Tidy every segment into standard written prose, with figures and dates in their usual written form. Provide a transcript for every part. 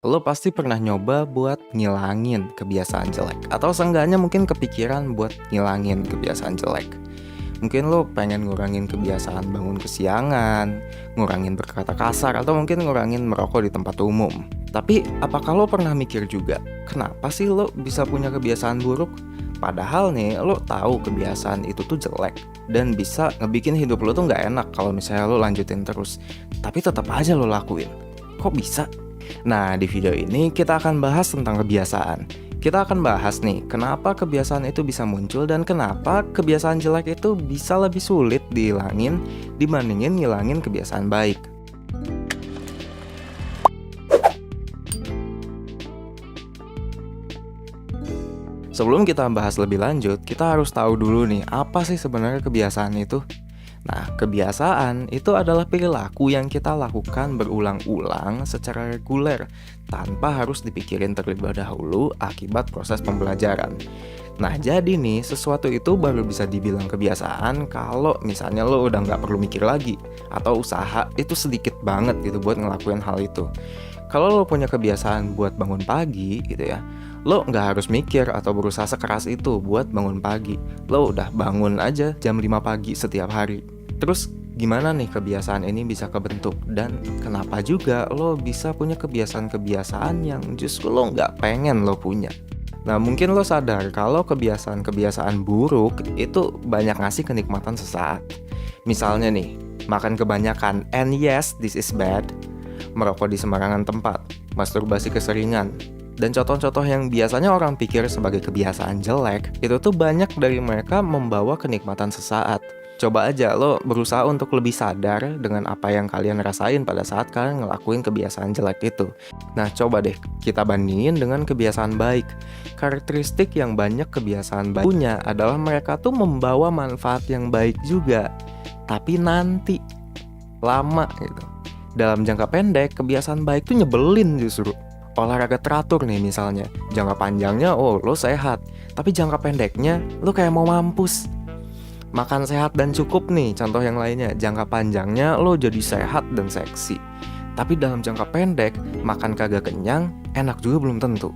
lo pasti pernah nyoba buat ngilangin kebiasaan jelek. Atau seenggaknya mungkin kepikiran buat ngilangin kebiasaan jelek. Mungkin lo pengen ngurangin kebiasaan bangun kesiangan, ngurangin berkata kasar, atau mungkin ngurangin merokok di tempat umum. Tapi apakah lo pernah mikir juga, kenapa sih lo bisa punya kebiasaan buruk? Padahal nih, lo tahu kebiasaan itu tuh jelek dan bisa ngebikin hidup lo tuh nggak enak kalau misalnya lo lanjutin terus. Tapi tetap aja lo lakuin. Kok bisa? Nah, di video ini kita akan bahas tentang kebiasaan. Kita akan bahas nih, kenapa kebiasaan itu bisa muncul dan kenapa kebiasaan jelek itu bisa lebih sulit dihilangin dibandingin ngilangin kebiasaan baik. Sebelum kita bahas lebih lanjut, kita harus tahu dulu nih, apa sih sebenarnya kebiasaan itu? Nah, kebiasaan itu adalah perilaku yang kita lakukan berulang-ulang secara reguler tanpa harus dipikirin terlebih dahulu akibat proses pembelajaran. Nah, jadi nih, sesuatu itu baru bisa dibilang kebiasaan kalau misalnya lo udah nggak perlu mikir lagi atau usaha itu sedikit banget gitu buat ngelakuin hal itu. Kalau lo punya kebiasaan buat bangun pagi gitu ya, lo nggak harus mikir atau berusaha sekeras itu buat bangun pagi. Lo udah bangun aja jam 5 pagi setiap hari. Terus gimana nih kebiasaan ini bisa kebentuk? Dan kenapa juga lo bisa punya kebiasaan-kebiasaan yang justru lo nggak pengen lo punya? Nah, mungkin lo sadar kalau kebiasaan-kebiasaan buruk itu banyak ngasih kenikmatan sesaat. Misalnya nih, makan kebanyakan, and yes, this is bad. Merokok di sembarangan tempat, masturbasi keseringan, dan contoh-contoh yang biasanya orang pikir sebagai kebiasaan jelek, itu tuh banyak dari mereka membawa kenikmatan sesaat. Coba aja lo berusaha untuk lebih sadar dengan apa yang kalian rasain pada saat kalian ngelakuin kebiasaan jelek itu. Nah, coba deh kita bandingin dengan kebiasaan baik. Karakteristik yang banyak kebiasaan baik punya adalah mereka tuh membawa manfaat yang baik juga, tapi nanti lama gitu. Dalam jangka pendek, kebiasaan baik tuh nyebelin justru. Olahraga teratur nih misalnya, jangka panjangnya lo sehat, tapi jangka pendeknya lo kayak mau mampus. Makan sehat dan cukup nih, contoh yang lainnya, jangka panjangnya lo jadi sehat dan seksi. Tapi dalam jangka pendek, makan kagak kenyang, enak juga belum tentu.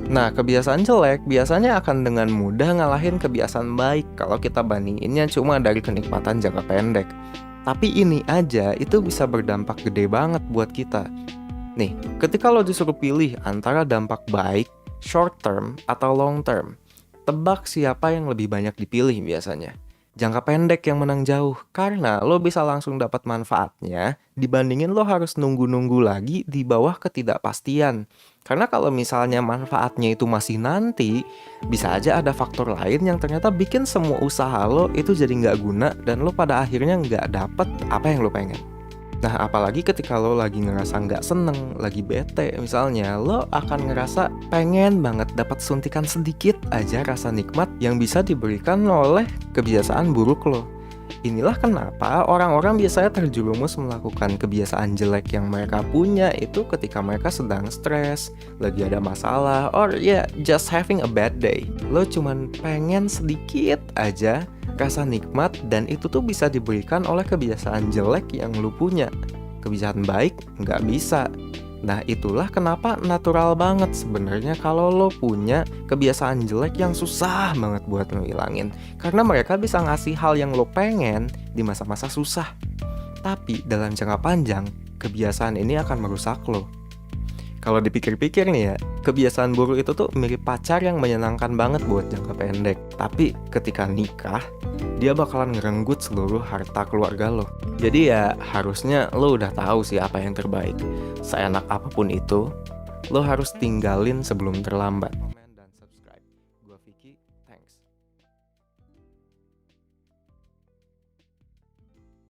Nah, kebiasaan jelek biasanya akan dengan mudah ngalahin kebiasaan baik kalau kita bandinginnya cuma dari kenikmatan jangka pendek. Tapi ini aja itu bisa berdampak gede banget buat kita. Nih, ketika lo disuruh pilih antara dampak baik, short term, atau long term, tebak siapa yang lebih banyak dipilih biasanya? Jangka pendek yang menang jauh, karena lo bisa langsung dapat manfaatnya dibandingin lo harus nunggu-nunggu lagi di bawah ketidakpastian. Karena kalau misalnya manfaatnya itu masih nanti, bisa aja ada faktor lain yang ternyata bikin semua usaha lo itu jadi nggak guna dan lo pada akhirnya nggak dapet apa yang lo pengen. Nah, apalagi ketika lo lagi ngerasa nggak seneng, lagi bete misalnya, lo akan ngerasa pengen banget dapat suntikan sedikit aja rasa nikmat yang bisa diberikan oleh kebiasaan buruk lo. Inilah kenapa orang-orang biasanya terjerumus melakukan kebiasaan jelek yang mereka punya itu ketika mereka sedang stres, lagi ada masalah, or just having a bad day. Lo cuman pengen sedikit aja rasa nikmat dan itu tuh bisa diberikan oleh kebiasaan jelek yang lo punya. Kebiasaan baik nggak bisa. Nah, itulah kenapa natural banget sebenarnya kalau lo punya kebiasaan jelek yang susah banget buat lo hilangin. Karena mereka bisa ngasih hal yang lo pengen di masa-masa susah. Tapi dalam jangka panjang, kebiasaan ini akan merusak lo. Kalau dipikir-pikir nih ya, kebiasaan buruk itu tuh mirip pacar yang menyenangkan banget buat jangka pendek. Tapi ketika nikah, dia bakalan ngerenggut seluruh harta keluarga lo. Jadi ya harusnya lo udah tahu sih apa yang terbaik. Seenak apapun itu, lo harus tinggalin sebelum terlambat. Komen dan subscribe. Gua Vicky, thanks.